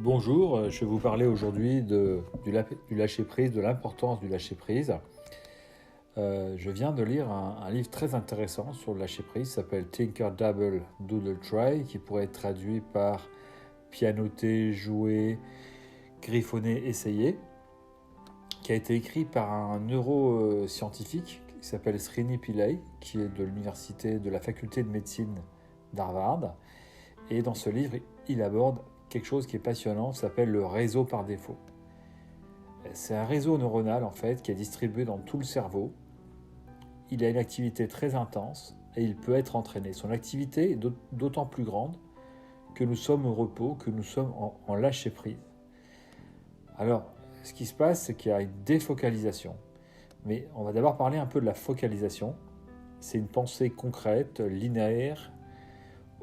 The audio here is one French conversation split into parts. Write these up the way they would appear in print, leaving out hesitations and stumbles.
Bonjour, je vais vous parler aujourd'hui du lâcher-prise, de l'importance du lâcher-prise. Je viens de lire un livre très intéressant sur le lâcher-prise, qui s'appelle Tinker Dabble Doodle Try, qui pourrait être traduit par pianoter, jouer, griffonner, essayer, qui a été écrit par un neuroscientifique qui s'appelle Srini Pillai, qui est de l'université de la faculté de médecine d'Harvard. Et dans ce livre, il aborde quelque chose qui est passionnant, ça s'appelle le réseau par défaut. C'est un réseau neuronal en fait qui est distribué dans tout le cerveau. Il a une activité très intense et il peut être entraîné. Son activité est d'autant plus grande que nous sommes au repos, que nous sommes en lâcher prise. Alors, ce qui se passe, c'est qu'il y a une défocalisation. Mais on va d'abord parler un peu de la focalisation. C'est une pensée concrète, linéaire,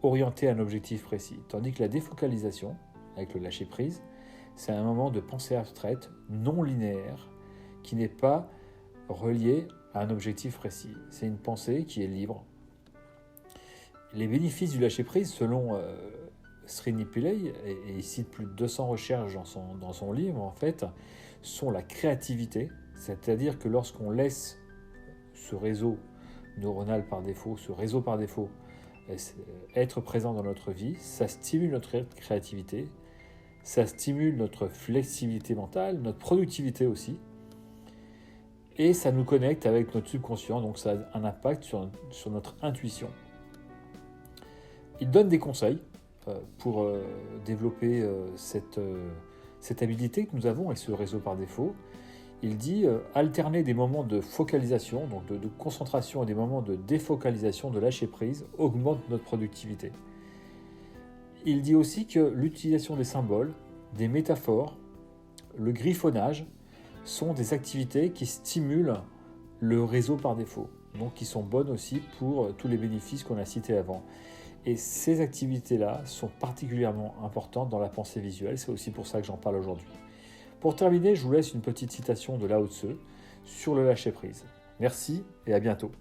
orienté à un objectif précis. Tandis que la défocalisation, avec le lâcher-prise, c'est un moment de pensée abstraite, non linéaire, qui n'est pas relié à un objectif précis. C'est une pensée qui est libre. Les bénéfices du lâcher-prise, selon Srini Pillai, et il cite plus de 200 recherches dans son livre, en fait, sont la créativité, c'est-à-dire que lorsqu'on laisse ce réseau neuronal par défaut, ce réseau par défaut, être présent dans notre vie, ça stimule notre créativité, ça stimule notre flexibilité mentale, notre productivité aussi, et ça nous connecte avec notre subconscient, donc ça a un impact sur notre intuition. Il donne des conseils pour développer cette habilité que nous avons avec ce réseau par défaut. Il dit alterner des moments de focalisation, donc de concentration, et des moments de défocalisation, de lâcher prise, augmente notre productivité. Il dit aussi que l'utilisation des symboles, des métaphores, le griffonnage sont des activités qui stimulent le réseau par défaut, donc qui sont bonnes aussi pour tous les bénéfices qu'on a cités avant. Et ces activités-là sont particulièrement importantes dans la pensée visuelle, c'est aussi pour ça que j'en parle aujourd'hui. Pour terminer, je vous laisse une petite citation de Lao Tse sur le lâcher-prise. Merci et à bientôt.